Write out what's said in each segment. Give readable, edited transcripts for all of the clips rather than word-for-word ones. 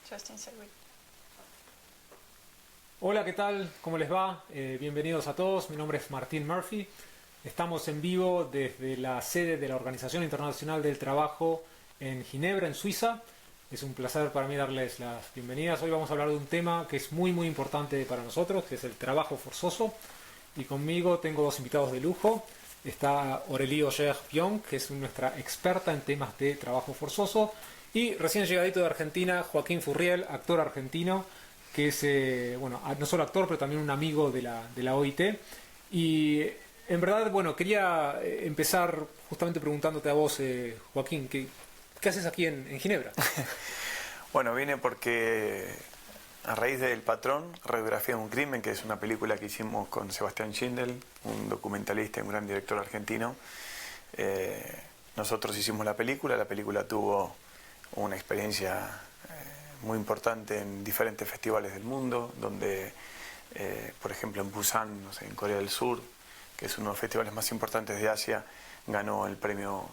Justin Sedgwick. Hola, ¿qué tal? ¿Cómo les va? Bienvenidos a todos. Mi nombre es Martín Murphy. Estamos en vivo desde la sede de la Organización Internacional del Trabajo en Ginebra, en Suiza. Es un placer para mí darles las bienvenidas. Hoy vamos a hablar de un tema que es muy importante para nosotros, que es el trabajo forzoso. Y conmigo tengo dos invitados de lujo. Está Aurélie Auger-Pion, que es nuestra experta en temas de trabajo forzoso. Y recién llegadito de Argentina, Joaquín Furriel, actor argentino, que es, no solo actor, pero también un amigo de la OIT. Y en verdad, quería empezar justamente preguntándote a vos, Joaquín, ¿qué haces aquí en Ginebra? Bueno, vine porque a raíz del Patrón, Radiografía de un crimen, que es una película que hicimos con Sebastián Schindel, un documentalista y un gran director argentino, nosotros hicimos la película tuvo una experiencia muy importante en diferentes festivales del mundo, donde, por ejemplo, en Busan, no sé, en Corea del Sur, que es uno de los festivales más importantes de Asia, ganó el premio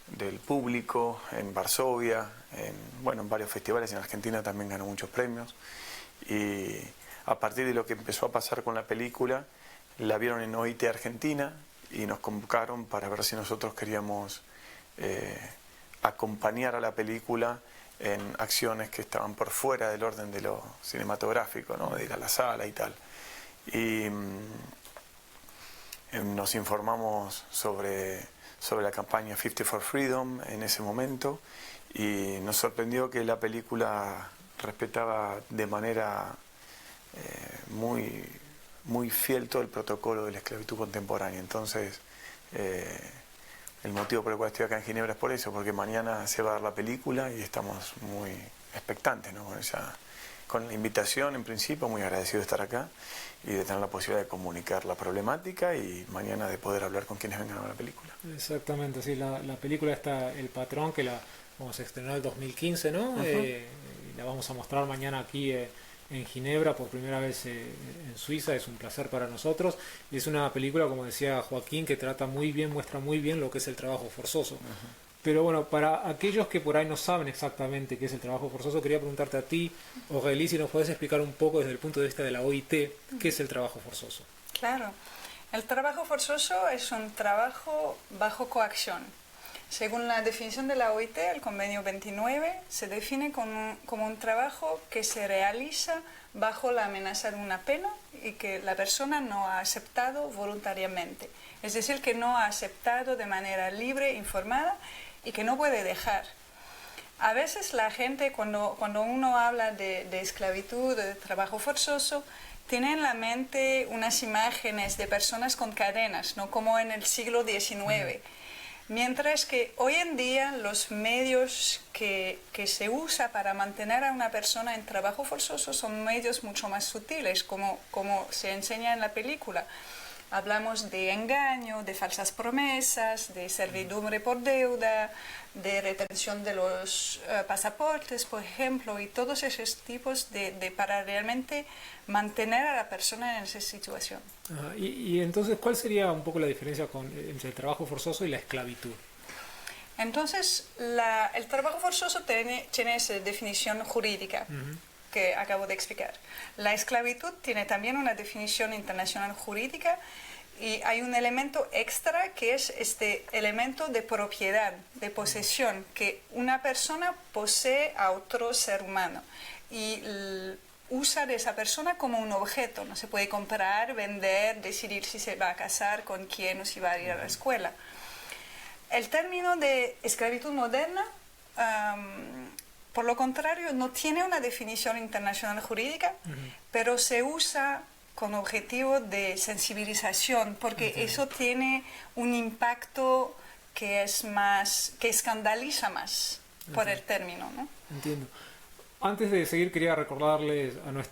del público, en Varsovia, en varios festivales, en Argentina también ganó muchos premios. Y a partir de lo que empezó a pasar con la película, la vieron en OIT Argentina y nos convocaron para ver si nosotros queríamos acompañar a la película en acciones que estaban por fuera del orden de lo cinematográfico, ¿no? De ir a la sala y tal. Y nos informamos sobre la campaña 50 for Freedom en ese momento y nos sorprendió que la película respetaba de manera muy fiel todo el protocolo de la esclavitud contemporánea. Entonces, el motivo por el cual estoy acá en Ginebra es por eso, porque mañana se va a dar la película y estamos muy expectantes, ¿no? Con la invitación, en principio, muy agradecido de estar acá y de tener la posibilidad de comunicar la problemática y mañana de poder hablar con quienes vengan a ver la película. Exactamente, sí, la película está El Patrón, que la vamos a estrenar en el 2015, ¿no? La vamos a mostrar mañana aquí en Ginebra por primera vez en Suiza. Es un placer para nosotros y es una película, como decía Joaquín, que muestra muy bien lo que es el trabajo forzoso. Pero bueno, para aquellos que por ahí no saben exactamente qué es el trabajo forzoso, quería preguntarte a ti, Aurélie, si nos podés explicar un poco desde el punto de vista de la OIT, ¿qué es el trabajo forzoso? Claro. El trabajo forzoso es un trabajo bajo coacción. Según la definición de la OIT, el convenio 29 se define como un trabajo que se realiza bajo la amenaza de una pena y que la persona no ha aceptado voluntariamente. Es decir, que no ha aceptado de manera libre, informada y que no puede dejar. A veces la gente, cuando uno habla de esclavitud, de trabajo forzoso, tiene en la mente unas imágenes de personas con cadenas, ¿no? Como en el siglo XIX. Mientras que hoy en día los medios que se usa para mantener a una persona en trabajo forzoso son medios mucho más sutiles, como se enseña en la película. Hablamos de engaño, de falsas promesas, de servidumbre por deuda, de retención de los pasaportes, por ejemplo, y todos esos tipos para realmente mantener a la persona en esa situación. Y entonces, ¿cuál sería un poco la diferencia entre el trabajo forzoso y la esclavitud? Entonces, el trabajo forzoso tiene esa definición jurídica que acabo de explicar. La esclavitud tiene también una definición internacional jurídica y hay un elemento extra que es este elemento de propiedad, de posesión, que una persona posee a otro ser humano y usa de esa persona como un objeto. No se puede comprar, vender, decidir si se va a casar, con quién o si va a ir a la escuela. El término de esclavitud moderna, por lo contrario, no tiene una definición internacional jurídica, pero se usa con objetivo de sensibilización, porque eso tiene un impacto que escandaliza más por el término, ¿no? Entiendo. Antes de seguir, quería recordarles a la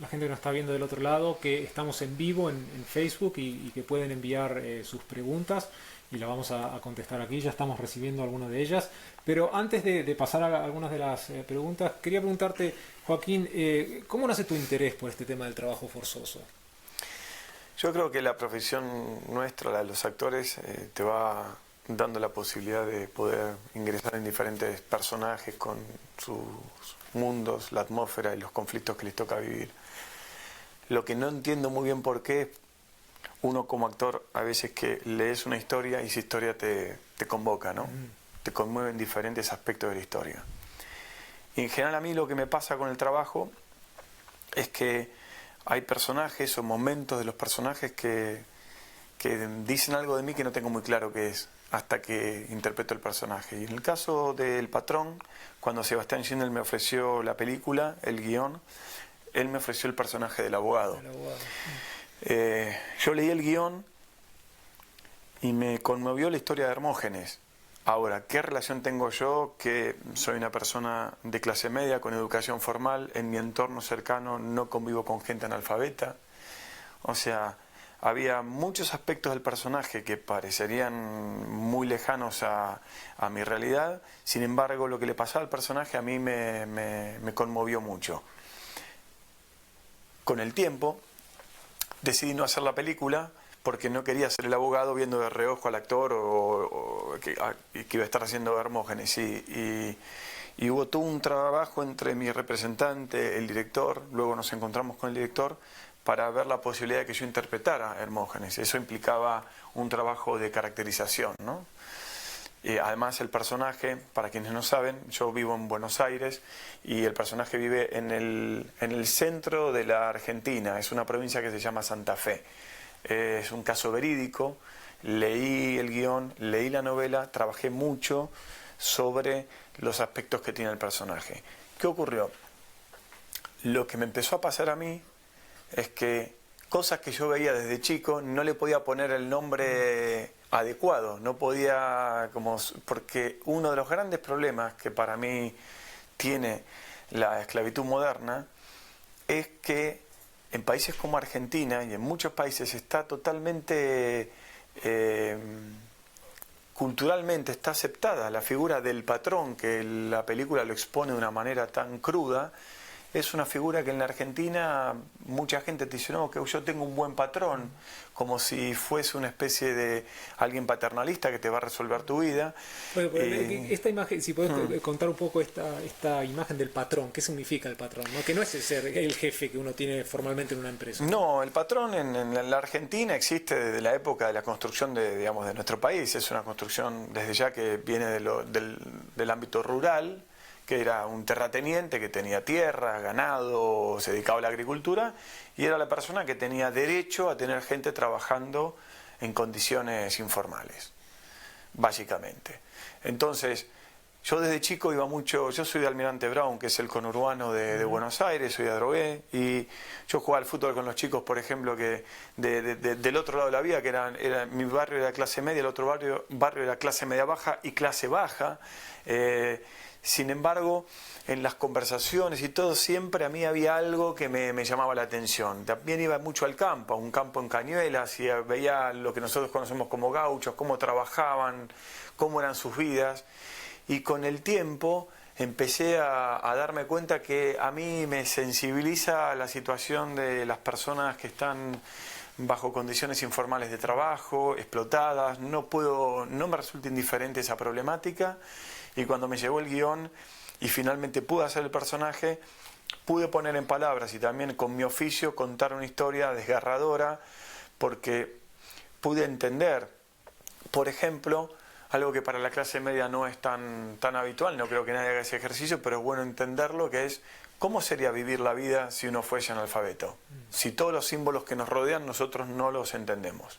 gente que nos está viendo del otro lado que estamos en vivo en Facebook y que pueden enviar sus preguntas y las vamos a contestar aquí. Ya estamos recibiendo algunas de ellas. Pero antes de pasar a algunas de las preguntas, quería preguntarte, Joaquín, ¿cómo nace tu interés por este tema del trabajo forzoso? Yo creo que la profesión nuestra, la de los actores, te va dando la posibilidad de poder ingresar en diferentes personajes con sus mundos, la atmósfera y los conflictos que les toca vivir. Lo que no entiendo muy bien por qué uno como actor a veces que lees una historia y esa historia te convoca, ¿no? Te conmueve en diferentes aspectos de la historia. Y en general a mí lo que me pasa con el trabajo es que hay personajes o momentos de los personajes que dicen algo de mí que no tengo muy claro qué es hasta que interpreto el personaje. Y en el caso del Patrón, cuando Sebastián Schindler me ofreció la película, el guión, él me ofreció el personaje del abogado. Yo leí el guión y me conmovió la historia de Hermógenes. Ahora, ¿qué relación tengo yo, que soy una persona de clase media con educación formal, en mi entorno cercano no convivo con gente analfabeta? O sea, había muchos aspectos del personaje que parecerían muy lejanos a mi realidad. Sin embargo, lo que le pasaba al personaje a mí me conmovió mucho. Con el tiempo decidí no hacer la película porque no quería ser el abogado viendo de reojo al actor o que iba a estar haciendo Hermógenes. Y hubo todo un trabajo entre mi representante, el director, luego nos encontramos con el director para ver la posibilidad de que yo interpretara Hermógenes. Eso implicaba un trabajo de caracterización, ¿no? Además el personaje, para quienes no saben, yo vivo en Buenos Aires y el personaje vive en el centro de la Argentina, es una provincia que se llama Santa Fe. Es un caso verídico, leí el guión, leí la novela, trabajé mucho sobre los aspectos que tiene el personaje. ¿Qué ocurrió? Lo que me empezó a pasar a mí es que cosas que yo veía desde chico no le podía poner el nombre adecuado, no podía, porque uno de los grandes problemas que para mí tiene la esclavitud moderna es que en países como Argentina y en muchos países está totalmente, culturalmente está aceptada la figura del patrón, que la película lo expone de una manera tan cruda. Es una figura que en la Argentina mucha gente te dice, no, que yo tengo un buen patrón, como si fuese una especie de alguien paternalista que te va a resolver tu vida. Bueno, esta imagen, si podés contar un poco esta imagen del patrón, ¿qué significa el patrón? ¿No? Que no es ser el jefe que uno tiene formalmente en una empresa. No, el patrón en la Argentina existe desde la época de la construcción de nuestro país. Es una construcción desde ya que viene del ámbito rural, que era un terrateniente que tenía tierra, ganado, se dedicaba a la agricultura y era la persona que tenía derecho a tener gente trabajando en condiciones informales, básicamente. Entonces, yo desde chico iba mucho, yo soy de Almirante Brown, que es el conurbano de Buenos Aires, soy de Adrogué, y yo jugaba al fútbol con los chicos, por ejemplo, que del otro lado de la vía, que era mi barrio era clase media, el otro barrio era clase media baja y clase baja. Sin embargo, en las conversaciones y todo, siempre a mí había algo que me llamaba la atención. También iba mucho al campo, a un campo en Cañuelas, y veía lo que nosotros conocemos como gauchos, cómo trabajaban, cómo eran sus vidas. Y con el tiempo empecé a darme cuenta que a mí me sensibiliza la situación de las personas que están bajo condiciones informales de trabajo, explotadas. No me resulta indiferente esa problemática. Y cuando me llegó el guión y finalmente pude hacer el personaje, pude poner en palabras y también con mi oficio contar una historia desgarradora, porque pude entender, por ejemplo, algo que para la clase media no es tan habitual, no creo que nadie haga ese ejercicio, pero es bueno entenderlo, que es cómo sería vivir la vida si uno fuese analfabeto, si todos los símbolos que nos rodean nosotros no los entendemos.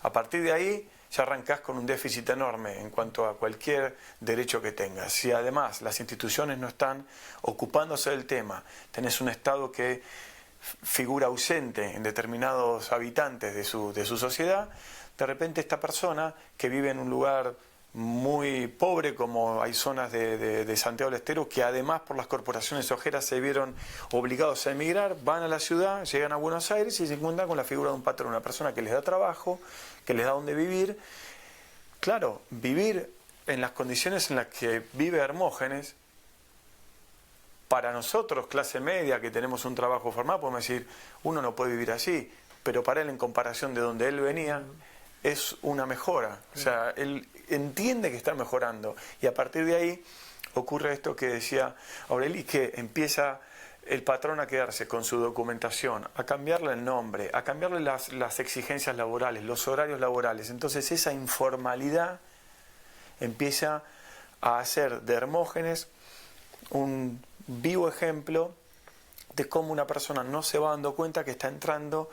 A partir de ahí ya arrancás con un déficit enorme en cuanto a cualquier derecho que tengas. Si además las instituciones no están ocupándose del tema, tenés un Estado que figura ausente en determinados habitantes de su sociedad, de repente esta persona que vive en un lugar muy pobre, como hay zonas de Santiago del Estero, que además por las corporaciones ojeras se vieron obligados a emigrar, van a la ciudad, llegan a Buenos Aires y se encuentran con la figura de un patrón, una persona que les da trabajo, que les da donde vivir. Claro, vivir en las condiciones en las que vive Hermógenes, para nosotros, clase media, que tenemos un trabajo formal, podemos decir, uno no puede vivir así, pero para él, en comparación de donde él venía, es una mejora. O sea, él entiende que está mejorando. Y a partir de ahí ocurre esto que decía Aureli, que empieza el patrón a quedarse con su documentación, a cambiarle el nombre, a cambiarle las exigencias laborales, los horarios laborales. Entonces esa informalidad empieza a hacer de Hermógenes un vivo ejemplo de cómo una persona no se va dando cuenta que está entrando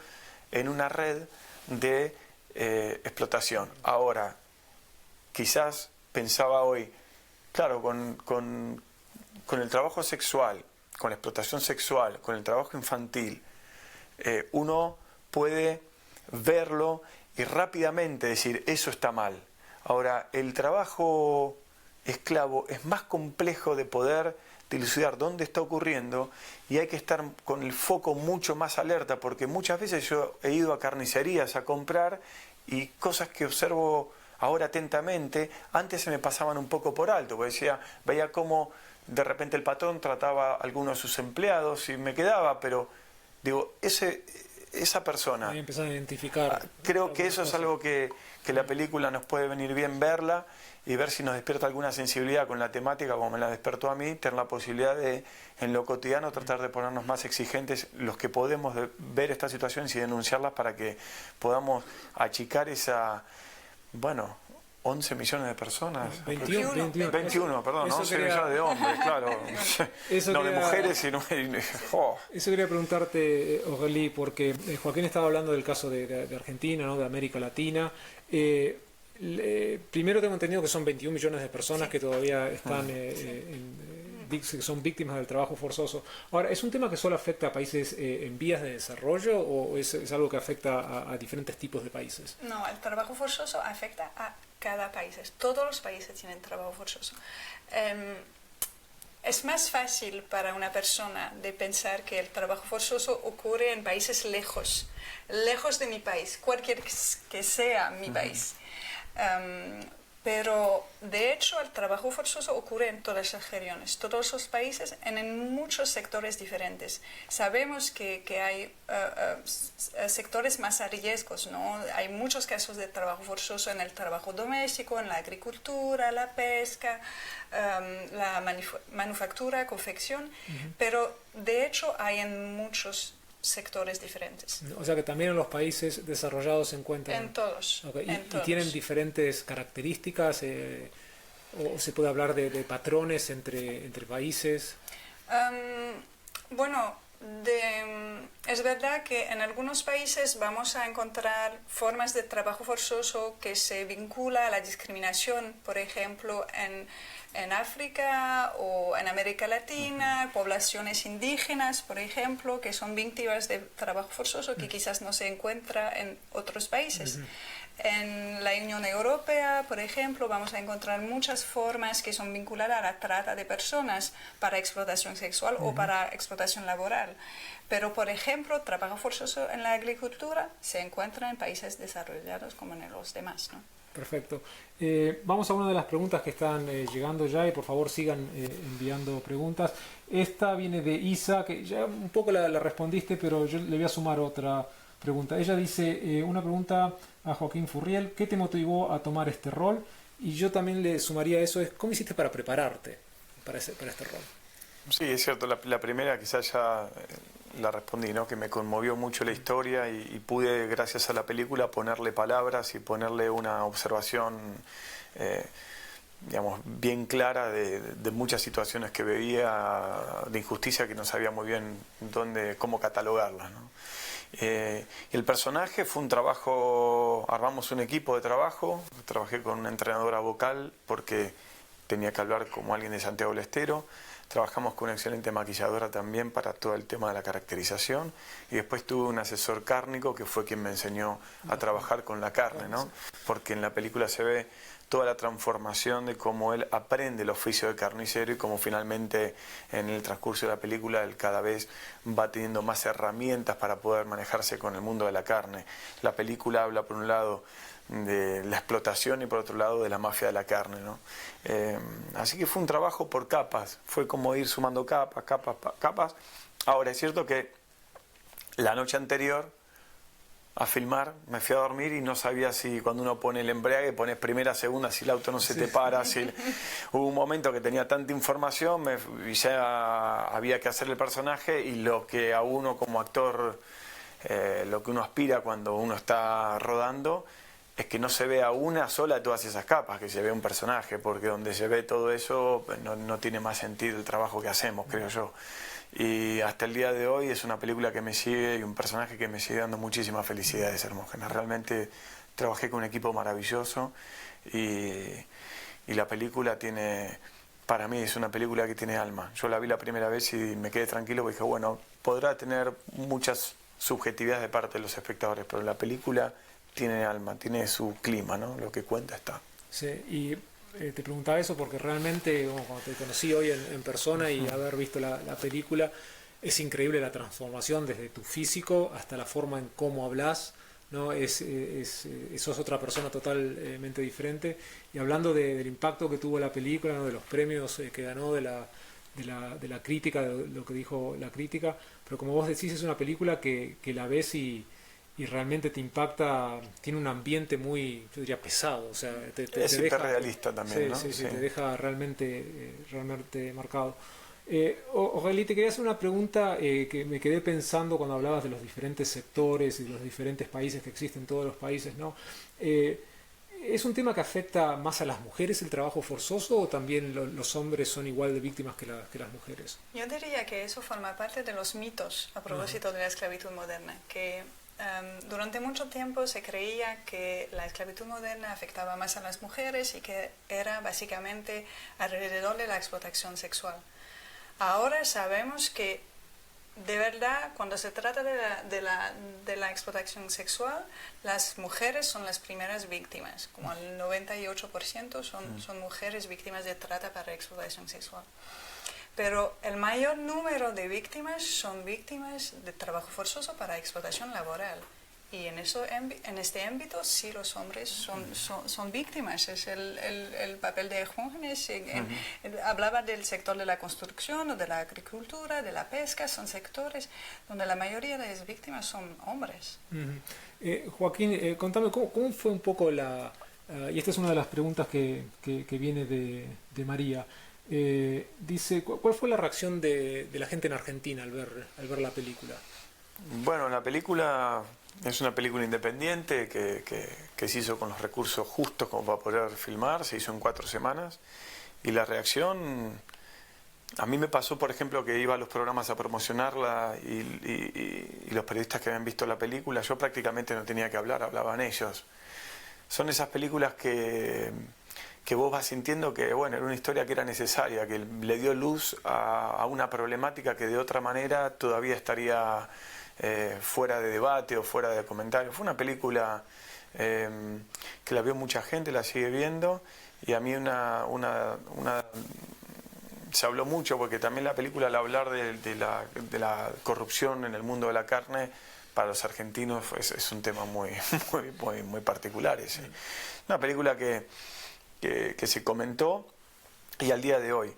en una red de explotación. Ahora, quizás pensaba hoy, claro, con el trabajo sexual, con la explotación sexual, con el trabajo infantil, uno puede verlo y rápidamente decir, eso está mal. Ahora, el trabajo esclavo es más complejo de poder dilucidar dónde está ocurriendo y hay que estar con el foco mucho más alerta, porque muchas veces yo he ido a carnicerías a comprar y cosas que observo ahora atentamente, antes se me pasaban un poco por alto, porque veía cómo de repente el patrón trataba a algunos de sus empleados y me quedaba, pero digo, esa persona... Ahí empezás a identificar. Creo que eso es algo que la película nos puede venir bien verla y ver si nos despierta alguna sensibilidad con la temática, como me la despertó a mí, tener la posibilidad de, en lo cotidiano, tratar de ponernos más exigentes los que podemos ver estas situaciones y denunciarlas para que podamos achicar esa, 11 millones de personas. 21, perdón, eso 11 quería... millones de hombres, claro. De mujeres y no... Eso quería preguntarte, Aurélie, porque Joaquín estaba hablando del caso de Argentina, ¿no? De América Latina. Primero tengo entendido que son 21 millones de personas que todavía están que son víctimas del trabajo forzoso. Ahora, ¿es un tema que solo afecta a países en vías de desarrollo o es algo que afecta a diferentes tipos de países? No, el trabajo forzoso afecta a cada país. Todos los países tienen trabajo forzoso. Es más fácil para una persona de pensar que el trabajo forzoso ocurre en países lejos de mi país, cualquier que sea mi país. Pero de hecho el trabajo forzoso ocurre en todas las regiones, todos los países, en muchos sectores diferentes. Sabemos que hay sectores más a riesgos, ¿no? Hay muchos casos de trabajo forzoso en el trabajo doméstico, en la agricultura, la pesca, la manufactura, confección, pero de hecho hay en muchos sectores diferentes. O sea que también en los países desarrollados se encuentran... En todos. Okay. En todos. ¿Y tienen diferentes características? ¿O se puede hablar de patrones entre países? Es verdad que en algunos países vamos a encontrar formas de trabajo forzoso que se vincula a la discriminación, por ejemplo, en África o en América Latina, poblaciones indígenas, por ejemplo, que son víctimas de trabajo forzoso que quizás no se encuentra en otros países. En la Unión Europea, por ejemplo, vamos a encontrar muchas formas que son vinculadas a la trata de personas para explotación sexual o para explotación laboral. Pero, por ejemplo, trabajo forzoso en la agricultura se encuentra en países desarrollados como en los demás, ¿no? Perfecto. Vamos a una de las preguntas que están llegando ya y por favor sigan enviando preguntas. Esta viene de Isa, que ya un poco la respondiste, pero yo le voy a sumar otra pregunta. Ella dice, una pregunta a Joaquín Furriel, ¿qué te motivó a tomar este rol? Y yo también le sumaría a eso, ¿cómo hiciste para prepararte para este rol? Sí, es cierto, la primera quizás ya la respondí, ¿no? Que me conmovió mucho la historia y pude, gracias a la película, ponerle palabras y ponerle una observación, bien clara de muchas situaciones que veía de injusticia que no sabía muy bien cómo catalogarlas, ¿no? El personaje fue un trabajo, armamos un equipo de trabajo, trabajé con una entrenadora vocal porque tenía que hablar como alguien de Santiago del Estero. Trabajamos con una excelente maquilladora también para todo el tema de la caracterización y después tuve un asesor cárnico que fue quien me enseñó a trabajar con la carne, ¿no? Porque en la película se ve toda la transformación de cómo él aprende el oficio de carnicero y cómo finalmente en el transcurso de la película él cada vez va teniendo más herramientas para poder manejarse con el mundo de la carne. La película habla por un lado de la explotación y por otro lado de la mafia de la carne, ¿no? Así que fue un trabajo por capas, fue como ir sumando capas. Ahora es cierto que la noche anterior a filmar, me fui a dormir y no sabía si cuando uno pone el embrague, pones primera, segunda, si el auto no se te para, Hubo un momento que tenía tanta información y ya había que hacer el personaje, y lo que a uno como actor, lo que uno aspira cuando uno está rodando, es que no se vea una sola de todas esas capas, que se vea un personaje, porque donde se ve todo eso no tiene más sentido el trabajo que hacemos, creo yo. Y hasta el día de hoy es una película que me sigue y un personaje que me sigue dando muchísimas felicidades, Hermógenes. Realmente trabajé con un equipo maravilloso y la película tiene, para mí es una película que tiene alma. Yo la vi la primera vez y me quedé tranquilo porque dije, bueno, podrá tener muchas subjetividades de parte de los espectadores, pero la película tiene alma, tiene su clima, ¿no? Lo que cuenta está. Sí, y te preguntaba eso porque realmente, bueno, cuando te conocí hoy en persona y haber visto la película, es increíble la transformación desde tu físico hasta la forma en cómo hablas, ¿no? Sos otra persona totalmente diferente. Y hablando del impacto que tuvo la película, ¿no? De los premios que ganó, de la crítica, de lo que dijo la crítica, pero como vos decís, es una película que la ves y realmente te impacta, tiene un ambiente muy, yo diría, pesado, o sea, es hiperrealista también, sí, ¿no? Sí, te deja realmente marcado. O'Reilly, te quería hacer una pregunta que me quedé pensando cuando hablabas de los diferentes sectores y de los diferentes países que existen, todos los países, ¿no? ¿Es un tema que afecta más a las mujeres el trabajo forzoso, o también los hombres son igual de víctimas que las mujeres? Yo diría que eso forma parte de los mitos a propósito de la esclavitud moderna, que durante mucho tiempo se creía que la esclavitud moderna afectaba más a las mujeres y que era básicamente alrededor de la explotación sexual. Ahora sabemos que de verdad, cuando se trata de la explotación sexual, las mujeres son las primeras víctimas, como el 98% son mujeres víctimas de trata para explotación sexual. Pero el mayor número de víctimas son víctimas de trabajo forzoso para explotación laboral. Y en este ámbito sí los hombres son víctimas. Es el papel de Hermógenes. Hablaba del sector de la construcción o de la agricultura, de la pesca. Son sectores donde la mayoría de las víctimas son hombres. Joaquín, contame, ¿cómo fue un poco y esta es una de las preguntas que viene de María. Dice, ¿cuál fue la reacción de la gente en Argentina al ver la película? Bueno, la película es una película independiente que se hizo con los recursos justos como para poder filmar, se hizo en 4 semanas, y la reacción, a mí me pasó, por ejemplo, que iba a los programas a promocionarla y los periodistas que habían visto la película, yo prácticamente no tenía que hablar, hablaban ellos. Son esas películas que vos vas sintiendo que, bueno, era una historia que era necesaria, que le dio luz a una problemática que de otra manera todavía estaría fuera de debate o fuera de comentario. Fue una película que la vio mucha gente, la sigue viendo, y a mí se habló mucho, porque también la película, al hablar de la corrupción en el mundo de la carne, para los argentinos es un tema muy particular ese. Una película que se comentó, y al día de hoy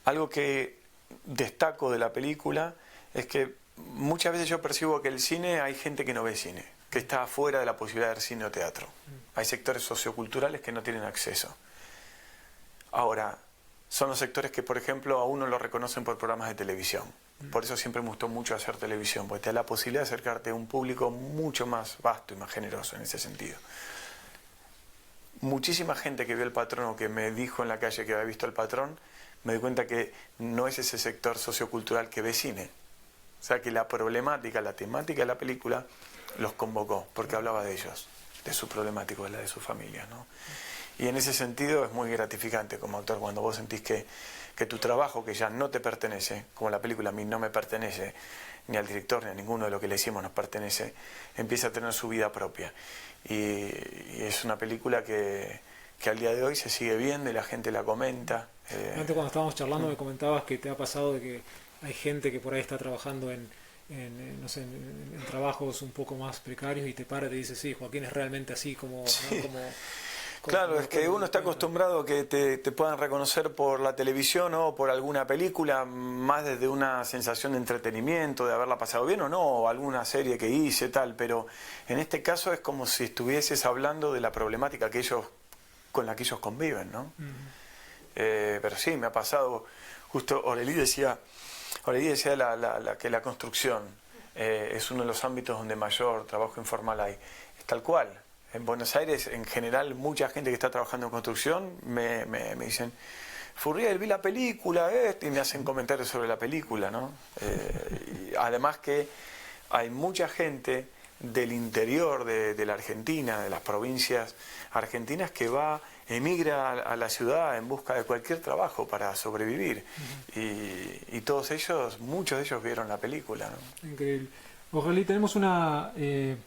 algo que destaco de la película es que muchas veces yo percibo que el cine, hay gente que no ve cine, que está afuera de la posibilidad de ver cine o teatro. Hay sectores socioculturales que no tienen acceso. Ahora, son los sectores que, por ejemplo, a uno lo reconocen por programas de televisión. Por eso siempre me gustó mucho hacer televisión, porque te da la posibilidad de acercarte a un público mucho más vasto y más generoso en ese sentido. Muchísima gente que vio El Patrón o que me dijo en la calle que había visto El Patrón, me di cuenta que no es ese sector sociocultural que ve cine. O sea que la problemática, la temática de la película los convocó, porque hablaba de ellos, de su problemática, de la de su familia, ¿no? Y en ese sentido es muy gratificante como actor cuando vos sentís que tu trabajo, que ya no te pertenece, como la película a mí no me pertenece, ni al director ni a ninguno de lo que le hicimos nos pertenece, empieza a tener su vida propia. Y es una película que al día de hoy se sigue viendo y la gente la comenta. Antes, cuando estábamos charlando, me comentabas que te ha pasado de que hay gente que por ahí está trabajando en trabajos un poco más precarios y te para y te dice, sí, Joaquín es realmente así, como, sí. ¿no? Como... Claro, es que uno está acostumbrado a que te puedan reconocer por la televisión o por alguna película, más desde una sensación de entretenimiento, de haberla pasado bien o no, o alguna serie que hice, tal, pero en este caso es como si estuvieses hablando de la problemática con la que ellos conviven, ¿no? Pero sí, me ha pasado, justo Aurélie decía que la construcción es uno de los ámbitos donde mayor trabajo informal hay. Es tal cual. En Buenos Aires, en general, mucha gente que está trabajando en construcción me dicen, Furriel, vi la película, y me hacen comentarios sobre la película, ¿no? Y además que hay mucha gente del interior de la Argentina, de las provincias argentinas, que emigra a la ciudad en busca de cualquier trabajo para sobrevivir. Y todos ellos, muchos de ellos vieron la película, ¿no? Increíble. Aurélie, tenemos una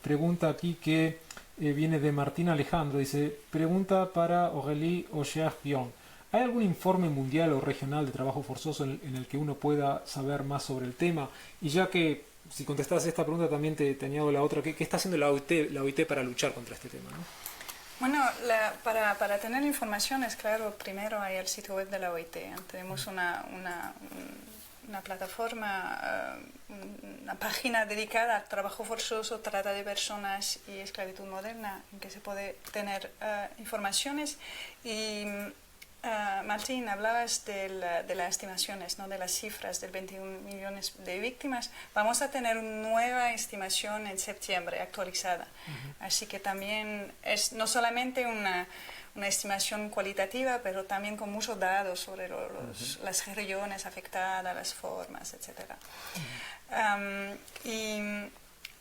pregunta aquí que viene de Martín Alejandro. Dice, pregunta para Aurélie Auger-Pion. ¿Hay algún informe mundial o regional de trabajo forzoso en el que uno pueda saber más sobre el tema? Y ya que, si contestas esta pregunta, también te añado la otra. ¿Qué está haciendo la OIT para luchar contra este tema, ¿no? Bueno, para tener informaciones, claro, primero hay el sitio web de la OIT. Tenemos una plataforma, una página dedicada al trabajo forzoso, trata de personas y esclavitud moderna, en que se puede tener informaciones. Y Martín, hablabas de las estimaciones, ¿no? De las cifras del 21 millones de víctimas. Vamos a tener una nueva estimación en septiembre, actualizada. Así que también es no solamente una estimación cualitativa, pero también con muchos datos sobre las regiones afectadas, las formas, etc. Y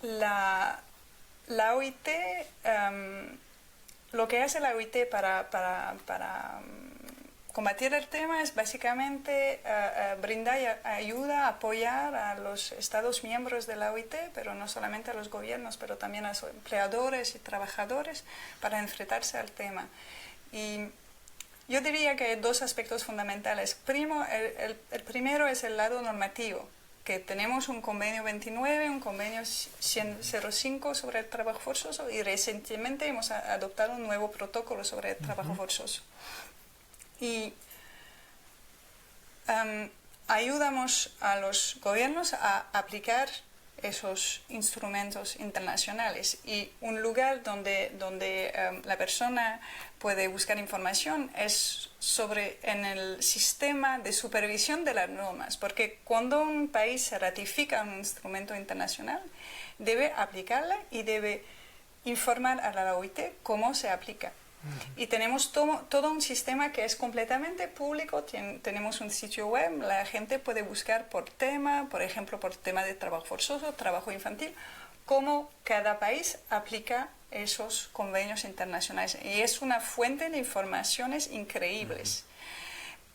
la OIT, lo que hace la OIT para combatir el tema es básicamente brindar ayuda, apoyar a los Estados miembros de la OIT, pero no solamente a los gobiernos, pero también a los empleadores y trabajadores para enfrentarse al tema. Y yo diría que hay dos aspectos fundamentales. El primero es el lado normativo, que tenemos un convenio 29, un convenio 105 sobre el trabajo forzoso, y recientemente hemos adoptado un nuevo protocolo sobre el trabajo forzoso. Y ayudamos a los gobiernos a aplicar esos instrumentos internacionales, y un lugar donde la persona puede buscar información es en el sistema de supervisión de las normas, porque cuando un país se ratifica un instrumento internacional, debe aplicarla y debe informar a la OIT cómo se aplica. Y tenemos todo un sistema que es completamente público. Tenemos un sitio web, la gente puede buscar por tema, por ejemplo, por tema de trabajo forzoso, trabajo infantil, cómo cada país aplica esos convenios internacionales. Y es una fuente de informaciones increíbles.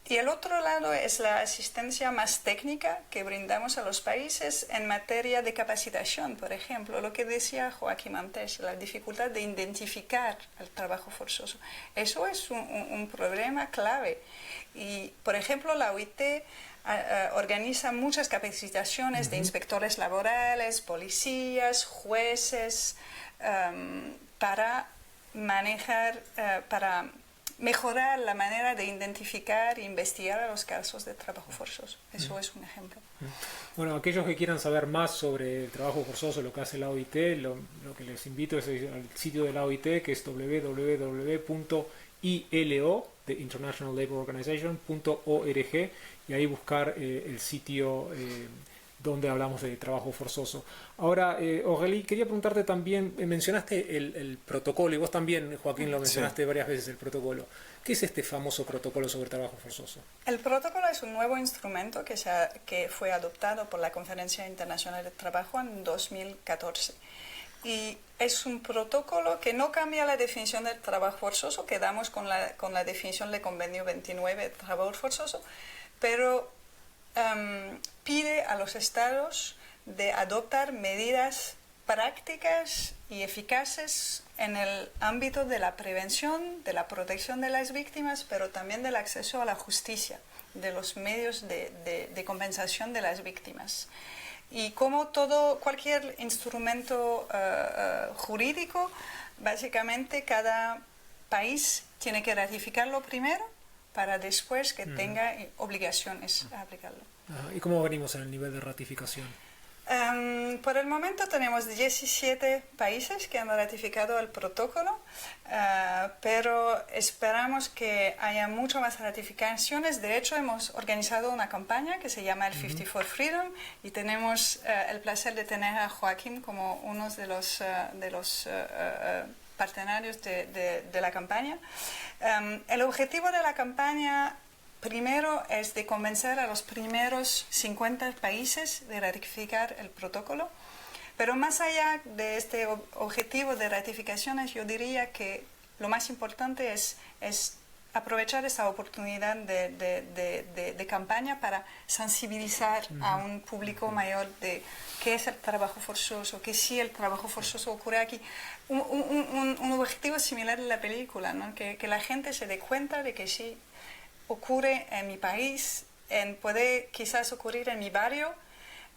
Y el otro lado es la asistencia más técnica que brindamos a los países en materia de capacitación, por ejemplo, lo que decía Joaquín antes, la dificultad de identificar el trabajo forzoso. Eso es un problema clave. Y, por ejemplo, la OIT organiza muchas capacitaciones de inspectores laborales, policías, jueces, para manejar, para mejorar la manera de identificar e investigar a los casos de trabajo forzoso. Eso es un ejemplo. Bueno, aquellos que quieran saber más sobre el trabajo forzoso, lo que hace la OIT, lo que les invito es al sitio de la OIT, que es www.ilo, de International Labour Organization.org, y ahí buscar el sitio donde hablamos de trabajo forzoso. Ahora, Aurélie, quería preguntarte también, mencionaste el protocolo, y vos también, Joaquín, lo mencionaste varias veces, el protocolo. ¿Qué es este famoso protocolo sobre trabajo forzoso? El protocolo es un nuevo instrumento que fue adoptado por la Conferencia Internacional de Trabajo en 2014. Y es un protocolo que no cambia la definición del trabajo forzoso, quedamos con la definición del convenio 29 de trabajo forzoso, pero pide a los estados de adoptar medidas prácticas y eficaces en el ámbito de la prevención, de la protección de las víctimas, pero también del acceso a la justicia, de los medios de compensación de las víctimas. Y como cualquier instrumento jurídico, básicamente cada país tiene que ratificarlo primero para después que tenga obligaciones a aplicarlo. ¿Y cómo venimos en el nivel de ratificación? Por el momento tenemos 17 países que han ratificado el protocolo, pero esperamos que haya mucho más ratificaciones. De hecho, hemos organizado una campaña que se llama el 50 for Freedom y tenemos el placer de tener a Joaquín como uno de los partenarios de la campaña. El objetivo de la campaña primero es de convencer a los primeros 50 países de ratificar el protocolo, pero más allá de este objetivo de ratificaciones, yo diría que lo más importante es aprovechar esa oportunidad de campaña para sensibilizar a un público mayor de qué es el trabajo forzoso, que si el trabajo forzoso ocurre aquí. Un objetivo similar en la película, ¿no? Que la gente se dé cuenta de que sí ocurre en mi país, puede quizás ocurrir en mi barrio,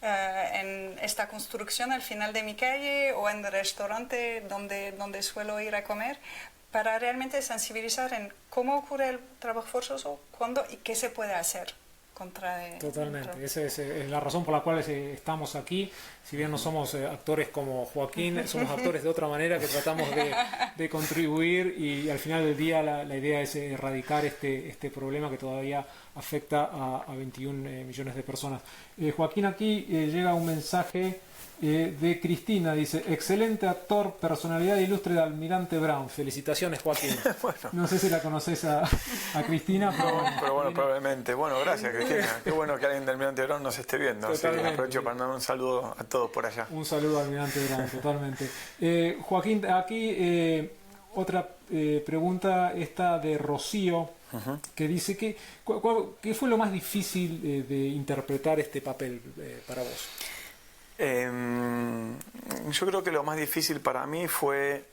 en esta construcción al final de mi calle o en el restaurante donde suelo ir a comer, para realmente sensibilizar en cómo ocurre el trabajo forzoso, cuándo y qué se puede hacer contra. Totalmente, esa es la razón por la cual estamos aquí. Si bien no somos actores como Joaquín, somos actores de otra manera que tratamos de contribuir, y al final del día la idea es erradicar este problema que todavía afecta a 21 millones de personas. Joaquín, aquí llega un mensaje de Cristina, dice: excelente actor, personalidad ilustre de Almirante Brown. Felicitaciones, Joaquín. Bueno. No sé si la conoces a Cristina, pero bueno, probablemente. Bueno, gracias, Cristina. Qué bueno que alguien del Almirante Brown nos esté viendo. Así que aprovecho para mandar un saludo a todos por allá. Un saludo al Almirante Brown, totalmente. Joaquín, aquí otra pregunta, esta de Rocío, que dice que ¿qué fue lo más difícil de interpretar este papel para vos? Yo creo que lo más difícil para mí fue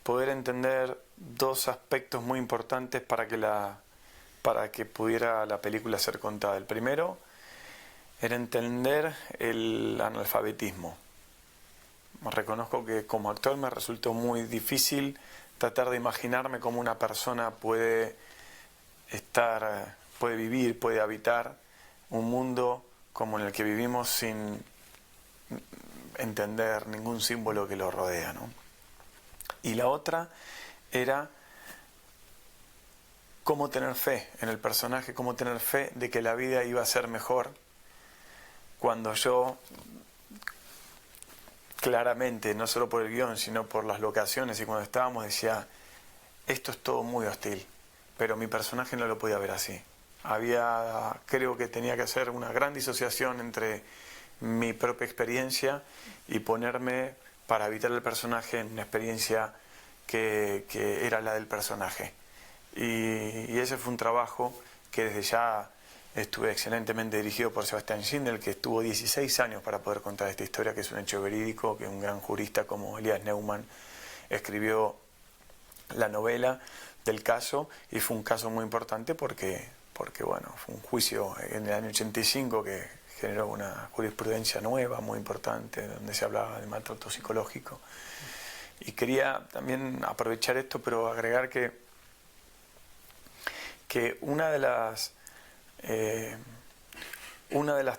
poder entender dos aspectos muy importantes para que pudiera la película ser contada. El primero era entender el analfabetismo. Reconozco que como actor me resultó muy difícil tratar de imaginarme cómo una persona puede vivir, puede habitar un mundo como en el que vivimos sin entender ningún símbolo que lo rodea, ¿no? Y la otra era cómo tener fe en el personaje, cómo tener fe de que la vida iba a ser mejor cuando yo claramente, no solo por el guión, sino por las locaciones y cuando estábamos, decía: esto es todo muy hostil, pero mi personaje no lo podía ver así. Creo que tenía que hacer una gran disociación entre mi propia experiencia y ponerme para habitar el personaje en una experiencia que era la del personaje. Y ese fue un trabajo que desde ya estuve excelentemente dirigido por Sebastián Schindel, que estuvo 16 años para poder contar esta historia, que es un hecho verídico, que un gran jurista como Elias Neumann escribió la novela del caso, y fue un caso muy importante porque bueno, fue un juicio en el año 85 que generó una jurisprudencia nueva, muy importante, donde se hablaba de maltrato psicológico. Y quería también aprovechar esto, pero agregar que una de las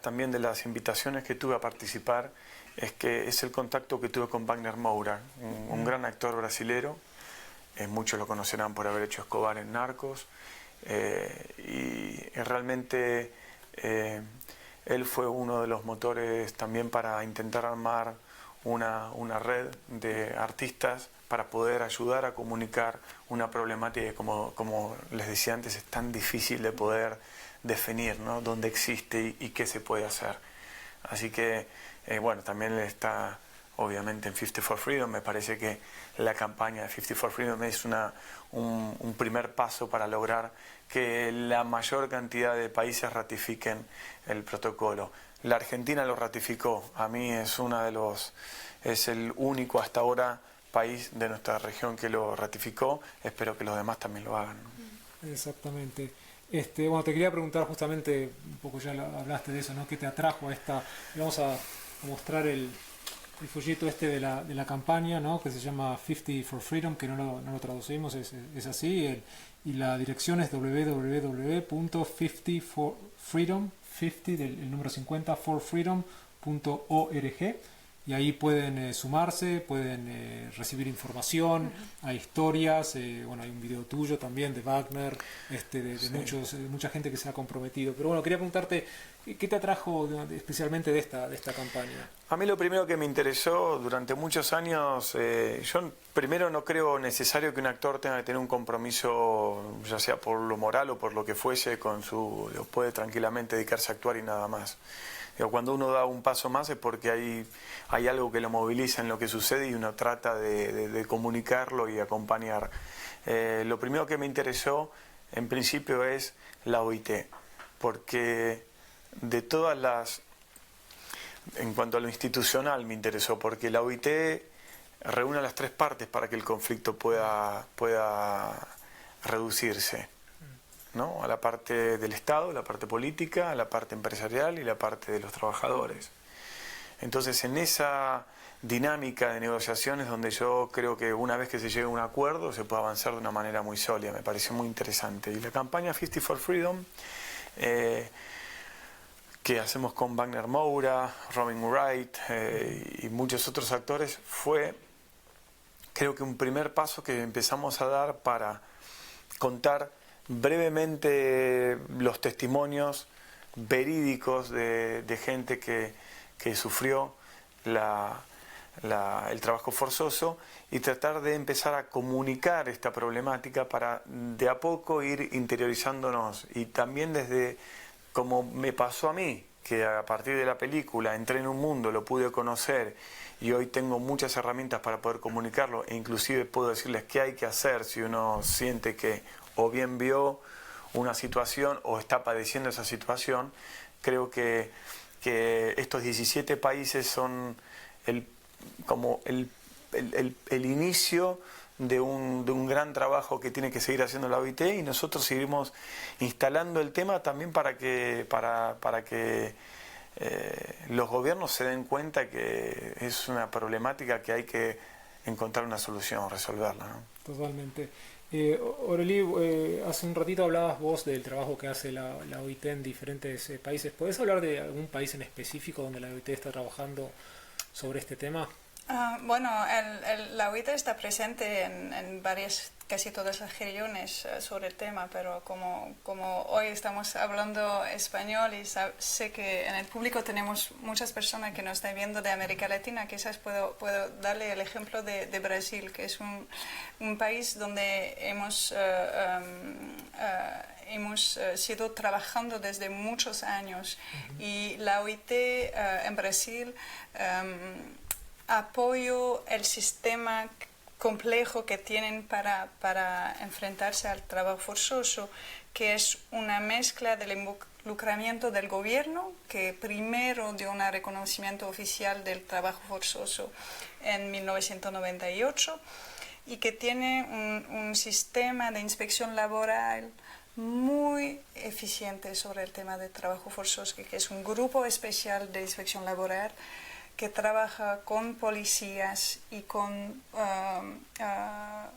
también de las invitaciones que tuve a participar es el contacto que tuve con Wagner Moura, un gran actor brasilero. Muchos lo conocerán por haber hecho Escobar en Narcos, y realmente él fue uno de los motores también para intentar armar una red de artistas para poder ayudar a comunicar una problemática que, como les decía antes, es tan difícil de poder definir, ¿no? Dónde existe y qué se puede hacer. Así que, bueno, también está obviamente en 50 for Freedom. Me parece que la campaña de 50 for Freedom es un primer paso para lograr que la mayor cantidad de países ratifiquen el protocolo. La Argentina lo ratificó. A mí es el único hasta ahora país de nuestra región que lo ratificó. Espero que los demás también lo hagan, ¿no? Exactamente. Bueno, te quería preguntar justamente, un poco ya hablaste de eso, ¿no? ¿Qué te atrajo a esta? Vamos a mostrar el folleto de la campaña, ¿no? Que se llama 50 for Freedom, que no lo traducimos, es así, y la dirección es www.50forfreedom, 50 el número 50, forfreedom.org, y ahí pueden sumarse, pueden recibir información, hay historias, bueno, hay un video tuyo también de Wagner, de sí, mucha gente que se ha comprometido. Pero bueno, quería preguntarte, ¿qué te atrajo especialmente de esta campaña? A mí lo primero que me interesó durante muchos años, yo primero no creo necesario que un actor tenga que tener un compromiso, ya sea por lo moral o por lo que fuese, puede tranquilamente dedicarse a actuar y nada más. Cuando uno da un paso más es porque hay algo que lo moviliza en lo que sucede y uno trata de comunicarlo y acompañar. Lo primero que me interesó en principio es la OIT, porque de todas las... En cuanto a lo institucional me interesó, porque la OIT reúne las tres partes para que el conflicto pueda reducirse, ¿no? A la parte del Estado, la parte política, a la parte empresarial y la parte de los trabajadores. Entonces, en esa dinámica de negociaciones donde yo creo que una vez que se llegue a un acuerdo se puede avanzar de una manera muy sólida, me pareció muy interesante. Y la campaña 50 for Freedom, que hacemos con Wagner Moura, Robin Wright y muchos otros actores, fue creo que un primer paso que empezamos a dar para contar brevemente los testimonios verídicos de gente que sufrió el trabajo forzoso y tratar de empezar a comunicar esta problemática para de a poco ir interiorizándonos, y también desde como me pasó a mí, que a partir de la película entré en un mundo, lo pude conocer y hoy tengo muchas herramientas para poder comunicarlo, e inclusive puedo decirles qué hay que hacer si uno siente que o bien vio una situación o está padeciendo esa situación. Creo que estos 17 países son el inicio de un gran trabajo que tiene que seguir haciendo la OIT, y nosotros seguimos instalando el tema también para que los gobiernos se den cuenta que es una problemática que hay que encontrar una solución, resolverla, ¿no? Totalmente. Aurélie, hace un ratito hablabas vos del trabajo que hace la OIT en diferentes países. ¿Podés hablar de algún país en específico donde la OIT está trabajando sobre este tema? Bueno, la OIT está presente en casi todas las regiones sobre el tema, pero como hoy estamos hablando español y sé que en el público tenemos muchas personas que nos están viendo de América Latina, quizás puedo darle el ejemplo de Brasil, que es un país donde hemos sido trabajando desde muchos años, y la OIT en Brasil apoyo el sistema complejo que tienen para enfrentarse al trabajo forzoso, que es una mezcla del involucramiento del gobierno, que primero dio un reconocimiento oficial del trabajo forzoso en 1998, y que tiene un sistema de inspección laboral muy eficiente sobre el tema del trabajo forzoso, que es un grupo especial de inspección laboral que trabaja con policías y con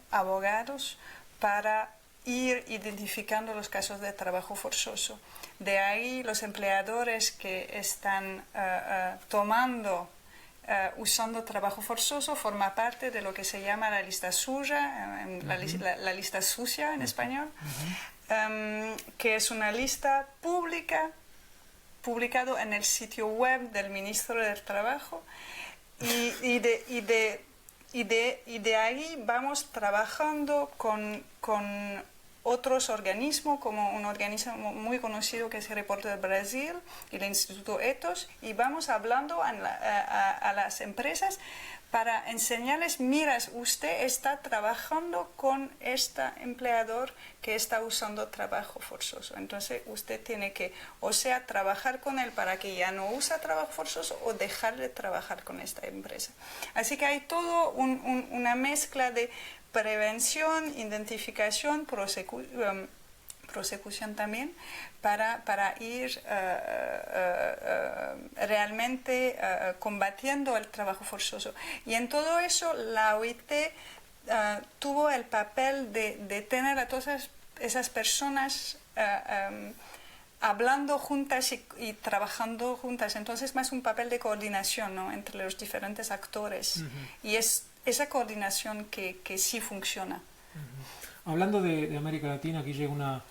abogados para ir identificando los casos de trabajo forzoso. De ahí los empleadores que están usando trabajo forzoso forma parte de lo que se llama la lista suya, la lista sucia en español, que es una lista pública publicado en el sitio web del Ministro del Trabajo, y de ahí vamos trabajando con otros organismos, como un organismo muy conocido que es el Reporte de Brasil y el Instituto Ethos, y vamos hablando a las empresas para enseñarles: mira, usted está trabajando con este empleador que está usando trabajo forzoso, entonces usted tiene que, o sea, trabajar con él para que ya no use trabajo forzoso, o dejar de trabajar con esta empresa. Así que hay todo una mezcla de prevención, identificación, prosecución también, para ir realmente combatiendo el trabajo forzoso. Y en todo eso la OIT tuvo el papel de tener a todas esas personas hablando juntas y trabajando juntas. Entonces, más un papel de coordinación, ¿no?, entre los diferentes actores. Y es esa coordinación que sí funciona. Hablando de América Latina, aquí llega una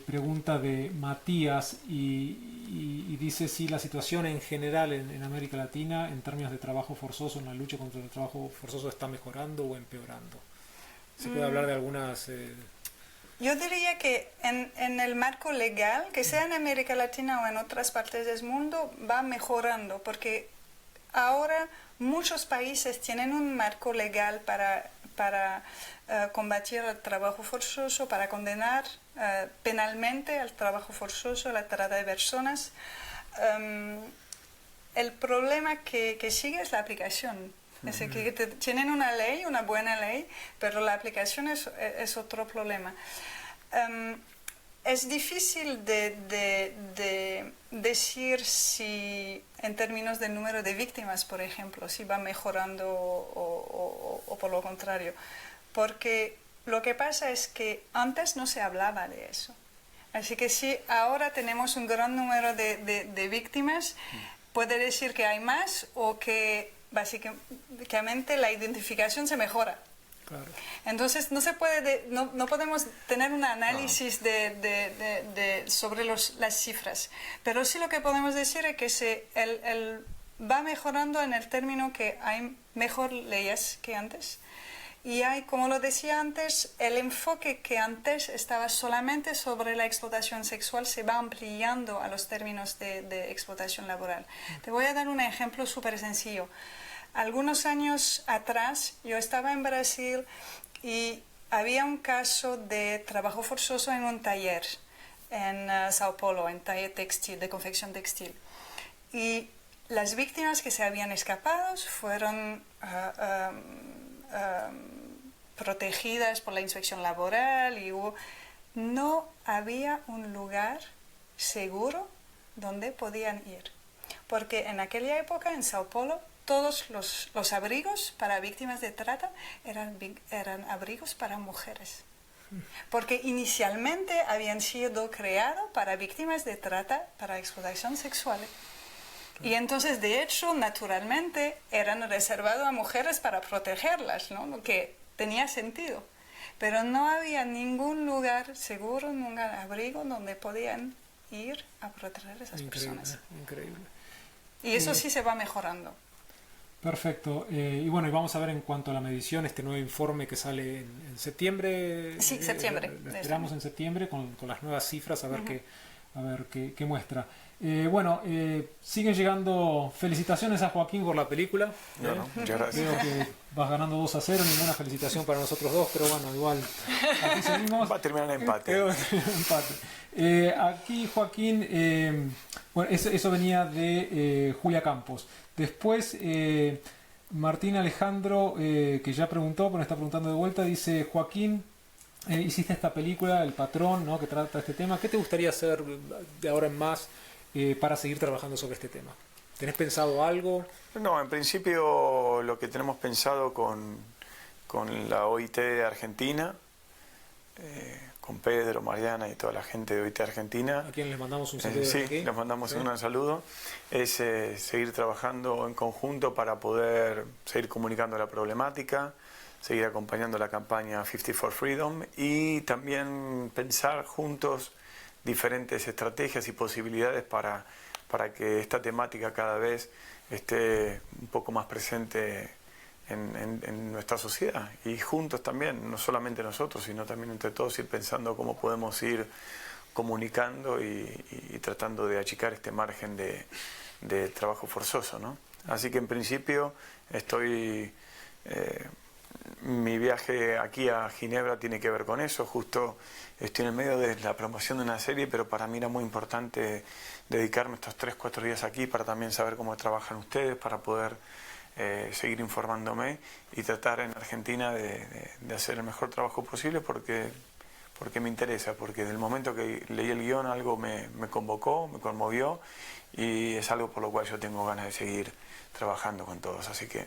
pregunta de Matías y dice si la situación en general en América Latina, en términos de trabajo forzoso, en la lucha contra el trabajo forzoso, está mejorando o empeorando. ¿Se puede hablar de algunas...? Yo diría que en el marco legal, que sea en América Latina o en otras partes del mundo, va mejorando, porque ahora muchos países tienen un marco legal para combatir el trabajo forzoso, para condenar penalmente al trabajo forzoso, la trata de personas. El problema que sigue es la aplicación. Es decir, que tienen una ley, una buena ley, pero la aplicación es otro problema. Es difícil de decir si, en términos del número de víctimas, por ejemplo, si va mejorando o por lo contrario. Porque lo que pasa es que antes no se hablaba de eso. Así que si ahora tenemos un gran número de víctimas, puede decir que hay más o que básicamente la identificación se mejora. Claro. Entonces no podemos tener un análisis sobre las cifras, pero sí lo que podemos decir es que va mejorando en el término que hay mejor leyes que antes. Y hay, como lo decía antes, el enfoque que antes estaba solamente sobre la explotación sexual se va ampliando a los términos de explotación laboral. Te voy a dar un ejemplo súper sencillo. Algunos años atrás yo estaba en Brasil y había un caso de trabajo forzoso en un taller en Sao Paulo, en taller textil, de confección textil. Y las víctimas que se habían escapado fueron protegidas por la inspección laboral y no había un lugar seguro donde podían ir. Porque en aquella época en Sao Paulo todos los abrigos para víctimas de trata eran abrigos para mujeres. Porque inicialmente habían sido creados para víctimas de trata, para explotación sexual. Y entonces, de hecho, naturalmente, eran reservados a mujeres para protegerlas, ¿no? Lo que tenía sentido. Pero no había ningún lugar seguro, ningún abrigo donde podían ir a proteger a esas personas. Increíble. Y eso sí se va mejorando. Perfecto. Y bueno, y vamos a ver en cuanto a la medición, este nuevo informe que sale en septiembre. Sí, septiembre. Lo esperamos en septiembre con las nuevas cifras, a ver qué muestra. Bueno, siguen llegando felicitaciones a Joaquín por la película. Muchas gracias. Creo que vas ganando 2-0, ninguna felicitación para nosotros dos, pero bueno, igual aquí seguimos. Va a terminar en empate. Aquí Joaquín, bueno, eso venía de Julia Campos. Después Martín Alejandro, que ya preguntó, pero está preguntando de vuelta, dice: Joaquín, hiciste esta película, El Patrón, ¿no?, que trata este tema. ¿Qué te gustaría hacer de ahora en más para seguir trabajando sobre este tema? ¿Tenés pensado algo? No, en principio lo que tenemos pensado con la OIT de Argentina, con Pedro, Mariana y toda la gente de OIT Argentina. ¿A quién les mandamos un saludo? Sí, aquí? les mandamos un saludo. Es seguir trabajando en conjunto para poder seguir comunicando la problemática, seguir acompañando la campaña 50 for Freedom y también pensar juntos diferentes estrategias y posibilidades para que esta temática cada vez esté un poco más presente en nuestra sociedad, y juntos también, no solamente nosotros, sino también entre todos ir pensando cómo podemos ir comunicando y tratando de achicar este margen de trabajo forzoso, ¿no? Así que en principio mi viaje aquí a Ginebra tiene que ver con eso. Justo estoy en el medio de la promoción de una serie, pero para mí era muy importante dedicarme estos 3-4 días aquí para también saber cómo trabajan ustedes, para poder seguir informándome y tratar en Argentina de hacer el mejor trabajo posible, porque porque me interesa, porque desde el momento que leí el guión algo me convocó, me conmovió, y es algo por lo cual yo tengo ganas de seguir trabajando con todos. Así que,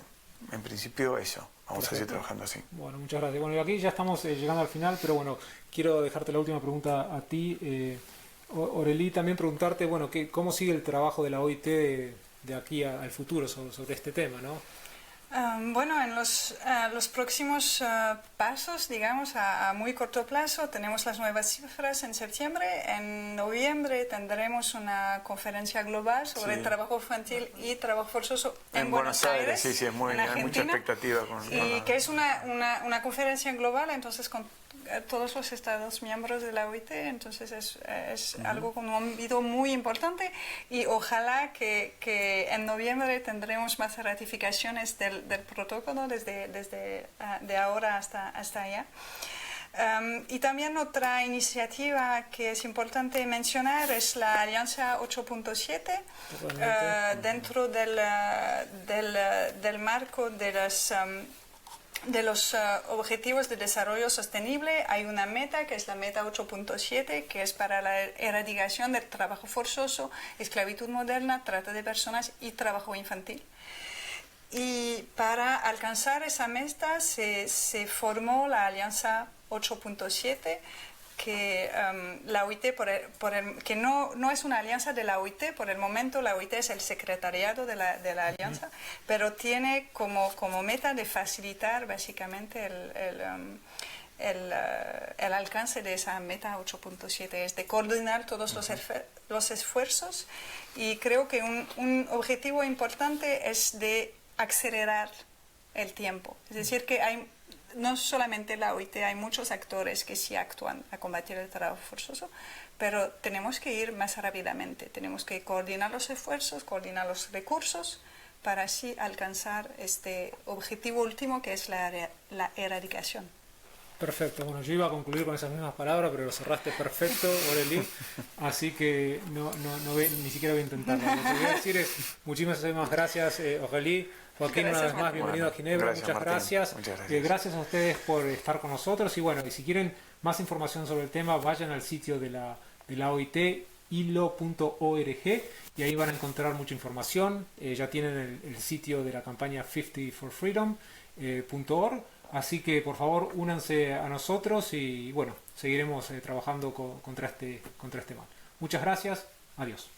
en principio, eso. Vamos a seguir trabajando así. Bueno, muchas gracias. Bueno, y aquí ya estamos llegando al final, pero bueno, quiero dejarte la última pregunta a ti. Aurélie, también preguntarte, bueno, ¿cómo sigue el trabajo de la OIT de aquí al futuro sobre este tema, ¿no? Bueno, en los próximos pasos, digamos, a muy corto plazo, tenemos las nuevas cifras en septiembre. En noviembre tendremos una conferencia global sobre trabajo infantil y trabajo forzoso en Buenos Aires. Sí, sí, hay mucha expectativa. Que es una conferencia global, entonces con todos los estados miembros de la OIT, entonces es algo con un ámbito muy importante, y ojalá que en noviembre tendremos más ratificaciones del protocolo desde de ahora hasta allá. Y también otra iniciativa que es importante mencionar es la Alianza 8.7 dentro del marco de los Objetivos de Desarrollo Sostenible. Hay una meta que es la meta 8.7, que es para la erradicación del trabajo forzoso, esclavitud moderna, trata de personas y trabajo infantil. Y para alcanzar esa meta se formó la Alianza 8.7, que la OIT, que no es una alianza de la OIT, por el momento la OIT es el secretariado de la alianza, pero tiene como meta de facilitar básicamente el alcance de esa meta 8.7, es de coordinar todos los esfuerzos, y creo que un objetivo importante es de acelerar el tiempo, es decir, que no solamente la OIT, hay muchos actores que sí actúan a combatir el trabajo forzoso, pero tenemos que ir más rápidamente, tenemos que coordinar los esfuerzos, coordinar los recursos para así alcanzar este objetivo último, que es la erradicación. Perfecto, bueno, yo iba a concluir con esas mismas palabras, pero lo cerraste perfecto, Aurélie, así que ni siquiera voy a intentarlo. Lo que voy a decir es muchísimas gracias, Aurélie. Joaquín, una vez más, bienvenido a Ginebra, muchas gracias. Gracias a ustedes por estar con nosotros, y bueno, y si quieren más información sobre el tema, vayan al sitio de la OIT, ilo.org, y ahí van a encontrar mucha información. Ya tienen el sitio de la campaña 50forfreedom.org, así que por favor únanse a nosotros, y bueno, seguiremos trabajando contra este mal. Muchas gracias, adiós.